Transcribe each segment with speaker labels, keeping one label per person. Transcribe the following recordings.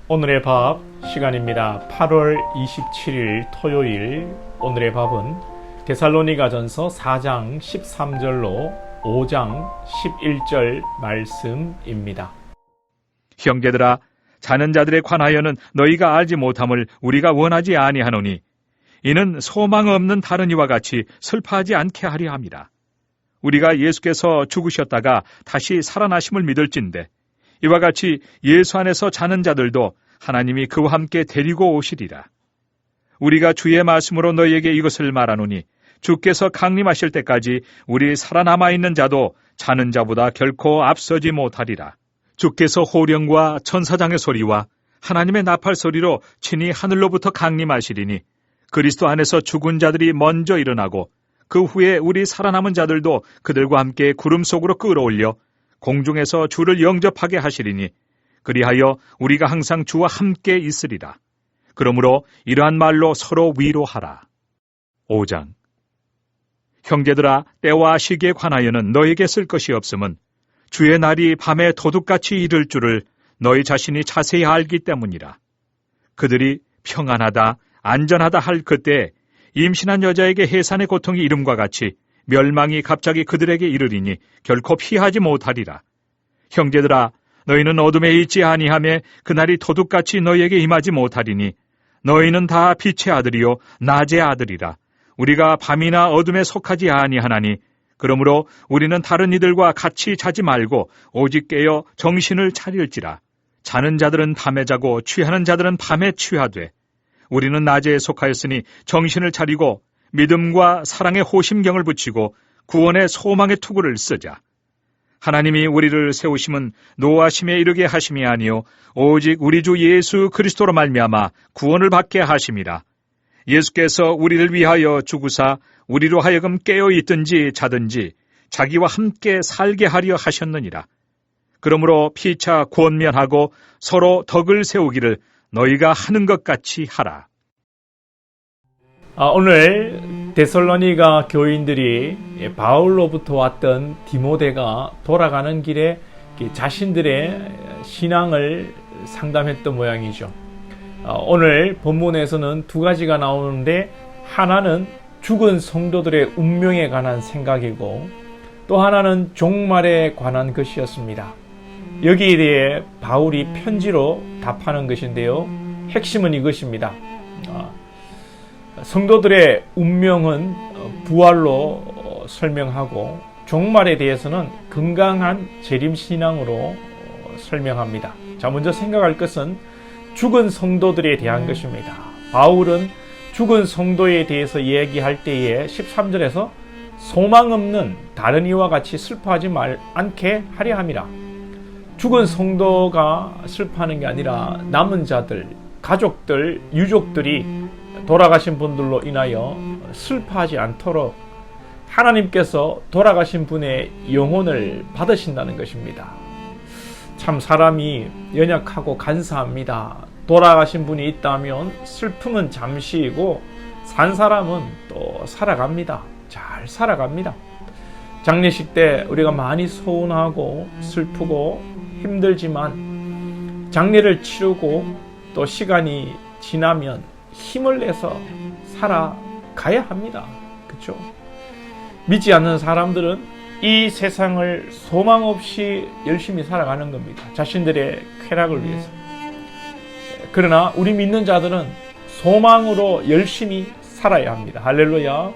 Speaker 1: 오늘의 밥 시간입니다. 8월 27일 토요일 오늘의 밥은 데살로니가전서 4장 13절로 5장 11절 말씀입니다.
Speaker 2: 형제들아, 자는 자들에 관하여는 너희가 알지 못함을 우리가 원하지 아니하노니 이는 소망 없는 다른 이와 같이 슬퍼하지 않게 하려 함이라. 우리가 예수께서 죽으셨다가 다시 살아나심을 믿을진대 이와 같이 예수 안에서 자는 자들도 하나님이 그와 함께 데리고 오시리라. 우리가 주의 말씀으로 너희에게 이것을 말하노니 주께서 강림하실 때까지 우리 살아남아 있는 자도 자는 자보다 결코 앞서지 못하리라. 주께서 호령과 천사장의 소리와 하나님의 나팔 소리로 친히 하늘로부터 강림하시리니 그리스도 안에서 죽은 자들이 먼저 일어나고 그 후에 우리 살아남은 자들도 그들과 함께 구름 속으로 끌어올려 공중에서 주를 영접하게 하시리니 그리하여 우리가 항상 주와 함께 있으리라. 그러므로 이러한 말로 서로 위로하라. 5장. 형제들아, 때와 시기에 관하여는 너에게 쓸 것이 없음은 주의 날이 밤에 도둑같이 이를 줄을 너희 자신이 자세히 알기 때문이라. 그들이 평안하다, 안전하다 할 그때 임신한 여자에게 해산의 고통이 이름과 같이 멸망이 갑자기 그들에게 이르리니 결코 피하지 못하리라. 형제들아, 너희는 어둠에 있지 아니하며 그날이 도둑같이 너희에게 임하지 못하리니 너희는 다 빛의 아들이요 낮의 아들이라. 우리가 밤이나 어둠에 속하지 아니하나니 그러므로 우리는 다른 이들과 같이 자지 말고 오직 깨어 정신을 차릴지라. 자는 자들은 밤에 자고 취하는 자들은 밤에 취하되 우리는 낮에 속하였으니 정신을 차리고 믿음과 사랑의 호심경을 붙이고 구원의 소망의 투구를 쓰자. 하나님이 우리를 세우심은 노하심에 이르게 하심이 아니요 오직 우리 주 예수 그리스도로 말미암아 구원을 받게 하심이라. 예수께서 우리를 위하여 죽으사 우리로 하여금 깨어 있든지 자든지 자기와 함께 살게 하려 하셨느니라. 그러므로 피차 권면하고 서로 덕을 세우기를 너희가 하는 것 같이 하라.
Speaker 1: 오늘 데살로니가 교인들이 바울로부터 왔던 디모데가 돌아가는 길에 자신들의 신앙을 상담했던 모양이죠. 오늘 본문에서는 두 가지가 나오는데 하나는 죽은 성도들의 운명에 관한 생각이고 또 하나는 종말에 관한 것이었습니다. 여기에 대해 바울이 편지로 답하는 것인데요. 핵심은 이것입니다. 성도들의 운명은 부활로 설명하고 종말에 대해서는 건강한 재림신앙으로 설명합니다. 자, 먼저 생각할 것은 죽은 성도들에 대한 것입니다. 바울은 죽은 성도에 대해서 얘기할 때에 13절에서 소망 없는 다른 이와 같이 슬퍼하지 않게 하려 함이라. 죽은 성도가 슬퍼하는 게 아니라 남은 자들, 가족들, 유족들이 돌아가신 분들로 인하여 슬퍼하지 않도록 하나님께서 돌아가신 분의 영혼을 받으신다는 것입니다. 참 사람이 연약하고 간사합니다. 돌아가신 분이 있다면 슬픔은 잠시이고 산 사람은 또 살아갑니다. 잘 살아갑니다. 장례식 때 우리가 많이 서운하고 슬프고 힘들지만 장례를 치르고 또 시간이 지나면 힘을 내서 살아가야 합니다. 그렇죠? 믿지 않는 사람들은 이 세상을 소망 없이 열심히 살아가는 겁니다. 자신들의 쾌락을 위해서. 그러나 우리 믿는 자들은 소망으로 열심히 살아야 합니다. 할렐루야.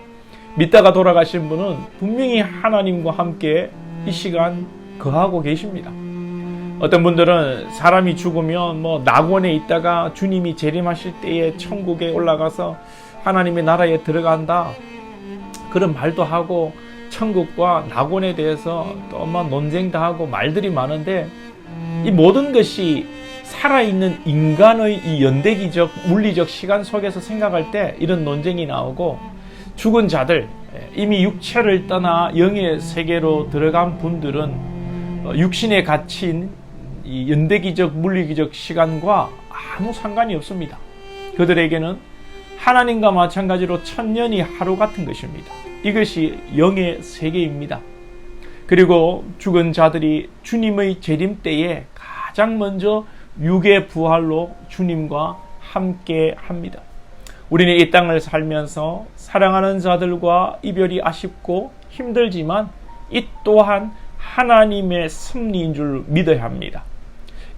Speaker 1: 믿다가 돌아가신 분은 분명히 하나님과 함께 이 시간 거하고 계십니다. 어떤 분들은 사람이 죽으면 낙원에 있다가 주님이 재림하실 때에 천국에 올라가서 하나님의 나라에 들어간다, 그런 말도 하고 천국과 낙원에 대해서 또 논쟁도 하고 말들이 많은데 이 모든 것이 살아있는 인간의 이 연대기적 물리적 시간 속에서 생각할 때 이런 논쟁이 나오고, 죽은 자들, 이미 육체를 떠나 영의 세계로 들어간 분들은 육신에 갇힌 이 연대기적 물리기적 시간과 아무 상관이 없습니다. 그들에게는 하나님과 마찬가지로 천년이 하루 같은 것입니다. 이것이 영의 세계입니다. 그리고 죽은 자들이 주님의 재림 때에 가장 먼저 육의 부활로 주님과 함께 합니다. 우리는 이 땅을 살면서 사랑하는 자들과 이별이 아쉽고 힘들지만 이 또한 하나님의 섭리인 줄 믿어야 합니다.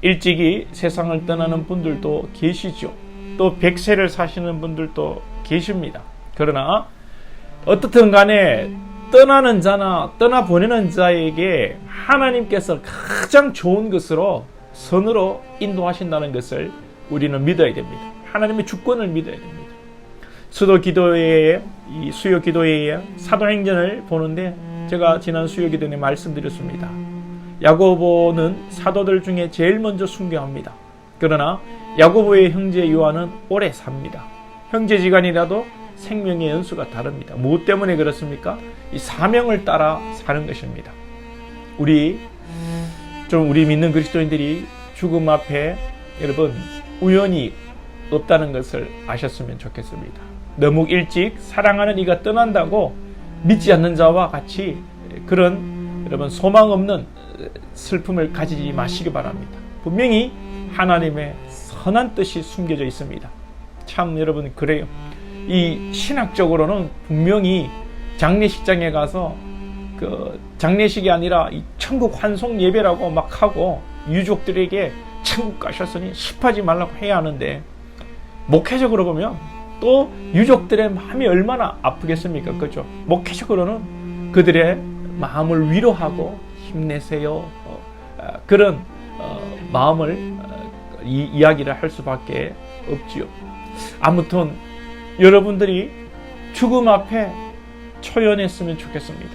Speaker 1: 일찍이 세상을 떠나는 분들도 계시죠. 또 100세를 사시는 분들도 계십니다. 그러나 어떻든 간에 떠나는 자나 떠나보내는 자에게 하나님께서 가장 좋은 것으로 선으로 인도하신다는 것을 우리는 믿어야 됩니다. 하나님의 주권을 믿어야 됩니다. 수요 기도회에 사도행전을 보는데 제가 지난 수요 기도회에 말씀드렸습니다. 야고보는 사도들 중에 제일 먼저 순교합니다. 그러나 야고보의 형제 요한은 오래 삽니다. 형제지간이라도 생명의 연수가 다릅니다. 무엇 때문에 그렇습니까? 이 사명을 따라 사는 것입니다. 우리 믿는 그리스도인들이 죽음 앞에 여러분 우연히 없다는 것을 아셨으면 좋겠습니다. 너무 일찍 사랑하는 이가 떠난다고 믿지 않는 자와 같이 그런 여러분 소망 없는 슬픔을 가지지 마시기 바랍니다. 분명히 하나님의 선한 뜻이 숨겨져 있습니다. 참 여러분 그래요. 이 신학적으로는 분명히 장례식장에 가서 그 장례식이 아니라 이 천국 환송 예배라고 막 하고 유족들에게 천국 가셨으니 습하지 말라고 해야 하는데 목회적으로 보면 또 유족들의 마음이 얼마나 아프겠습니까? 그렇죠? 목회적으로는 그들의 마음을 위로하고 힘내세요. 그런 마음을 이야기를 할 수밖에 없지요. 아무튼 여러분들이 죽음 앞에 초연했으면 좋겠습니다.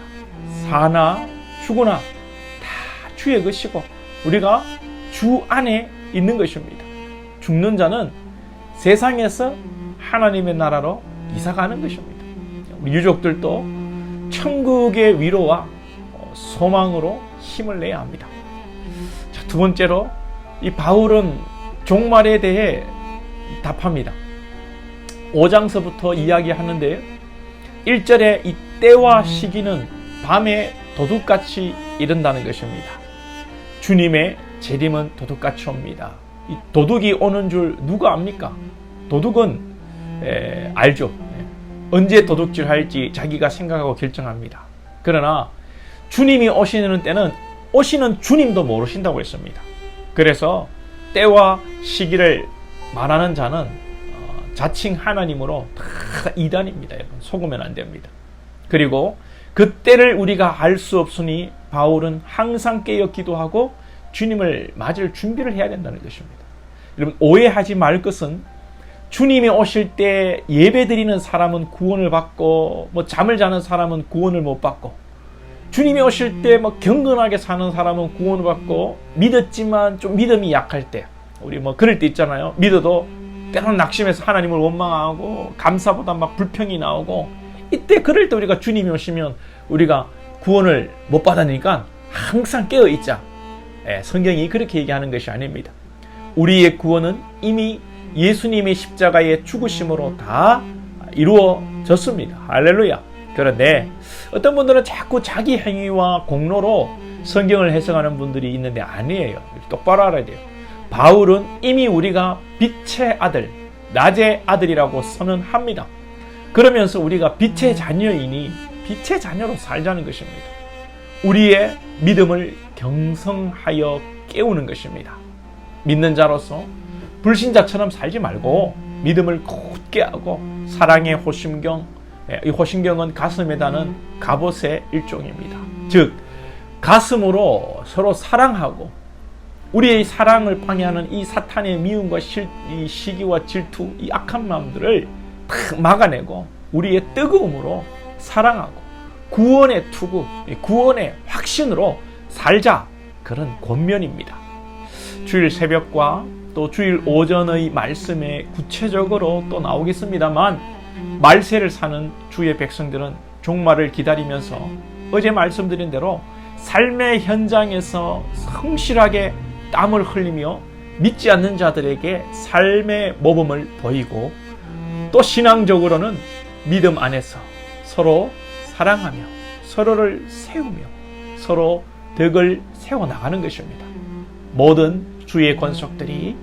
Speaker 1: 사나 죽으나 다 주의 것이고 우리가 주 안에 있는 것입니다. 죽는 자는 세상에서 하나님의 나라로 이사가는 것입니다. 우리 유족들도 천국의 위로와 소망으로 힘을 내야 합니다. 자, 두 번째로 이 바울은 종말에 대해 답합니다. 5장서부터 이야기하는데 1절에 이 때와 시기는 밤에 도둑같이 이른다는 것입니다. 주님의 재림은 도둑같이 옵니다. 이 도둑이 오는 줄 누가 압니까? 도둑은 알죠. 언제 도둑질할지 자기가 생각하고 결정합니다. 그러나 주님이 오시는 때는 오시는 주님도 모르신다고 했습니다. 그래서 때와 시기를 말하는 자는 자칭 하나님으로 다 이단입니다. 여러분 속으면 안 됩니다. 그리고 그 때를 우리가 알 수 없으니 바울은 항상 깨어 기도하고 주님을 맞을 준비를 해야 된다는 것입니다. 여러분 오해하지 말 것은 주님이 오실 때 예배드리는 사람은 구원을 받고 잠을 자는 사람은 구원을 못 받고 주님이 오실 때 경건하게 사는 사람은 구원을 받고 믿었지만 좀 믿음이 약할 때 우리 그럴 때 있잖아요. 믿어도 때로는 낙심해서 하나님을 원망하고 감사보다 불평이 나오고 이때 그럴 때 우리가 주님이 오시면 우리가 구원을 못 받으니까 항상 깨어 있자. 성경이 그렇게 얘기하는 것이 아닙니다. 우리의 구원은 이미 예수님의 십자가의 죽으심으로 다 이루어졌습니다. 할렐루야. 그런데 어떤 분들은 자꾸 자기 행위와 공로로 성경을 해석하는 분들이 있는데 아니에요. 똑바로 알아야 돼요. 바울은 이미 우리가 빛의 아들, 낮의 아들이라고 선언합니다. 그러면서 우리가 빛의 자녀이니 빛의 자녀로 살자는 것입니다. 우리의 믿음을 경성하여 깨우는 것입니다. 믿는 자로서 불신자처럼 살지 말고 믿음을 굳게 하고 사랑의 호심경, 이 호심경은 가슴에 다는 갑옷의 일종입니다. 즉 가슴으로 서로 사랑하고 우리의 사랑을 방해하는 이 사탄의 미움과 이 시기와 질투, 이 악한 마음들을 탁 막아내고 우리의 뜨거움으로 사랑하고 구원의 투구, 구원의 확신으로 살자. 그런 권면입니다. 주일 새벽과 또 주일 오전의 말씀에 구체적으로 또 나오겠습니다만 말세를 사는 주의 백성들은 종말을 기다리면서 어제 말씀드린 대로 삶의 현장에서 성실하게 땀을 흘리며 믿지 않는 자들에게 삶의 모범을 보이고 또 신앙적으로는 믿음 안에서 서로 사랑하며 서로를 세우며 서로 덕을 세워나가는 것입니다. 모든 주의 권속들이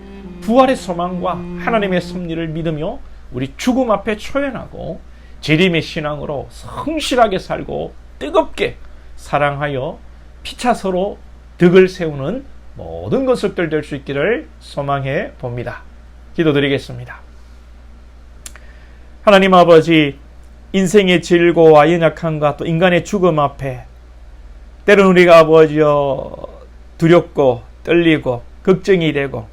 Speaker 1: 부활의 소망과 하나님의 섭리를 믿으며 우리 죽음 앞에 초연하고 재림의 신앙으로 성실하게 살고 뜨겁게 사랑하여 피차 서로 덕을 세우는 모든 권속들 될 수 있기를 소망해 봅니다. 기도드리겠습니다. 하나님 아버지, 인생의 질고와 연약함과 또 인간의 죽음 앞에 때로는 우리가 아버지여 두렵고 떨리고 걱정이 되고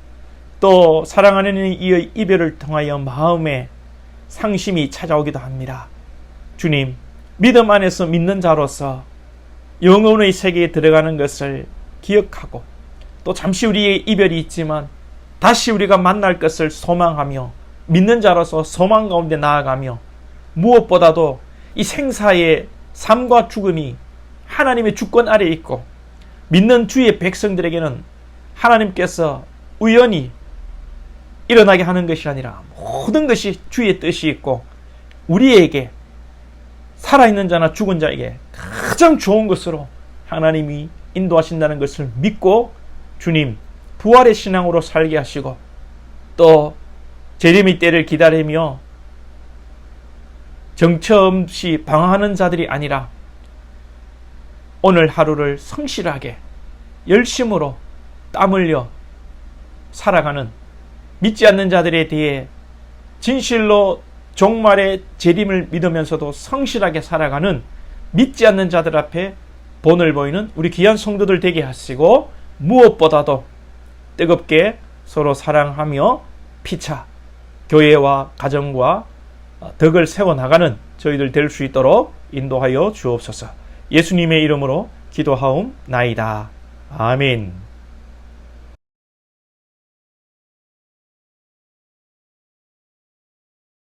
Speaker 1: 또 사랑하는 이의 이별을 통하여 마음에 상심이 찾아오기도 합니다. 주님, 믿음 안에서 믿는 자로서 영혼의 세계에 들어가는 것을 기억하고 또 잠시 우리의 이별이 있지만 다시 우리가 만날 것을 소망하며 믿는 자로서 소망 가운데 나아가며 무엇보다도 이 생사의 삶과 죽음이 하나님의 주권 아래에 있고 믿는 주의 백성들에게는 하나님께서 우연히 일어나게 하는 것이 아니라 모든 것이 주의 뜻이 있고 우리에게 살아있는 자나 죽은 자에게 가장 좋은 것으로 하나님이 인도하신다는 것을 믿고 주님 부활의 신앙으로 살게 하시고 또 재림의 때를 기다리며 정처 없이 방황하는 자들이 아니라 오늘 하루를 성실하게 열심으로 땀 흘려 살아가는 믿지 않는 자들에 대해 진실로 종말의 재림을 믿으면서도 성실하게 살아가는 믿지 않는 자들 앞에 본을 보이는 우리 귀한 성도들 되게 하시고 무엇보다도 뜨겁게 서로 사랑하며 피차 교회와 가정과 덕을 세워나가는 저희들 될 수 있도록 인도하여 주옵소서. 예수님의 이름으로 기도하옵나이다. 아멘.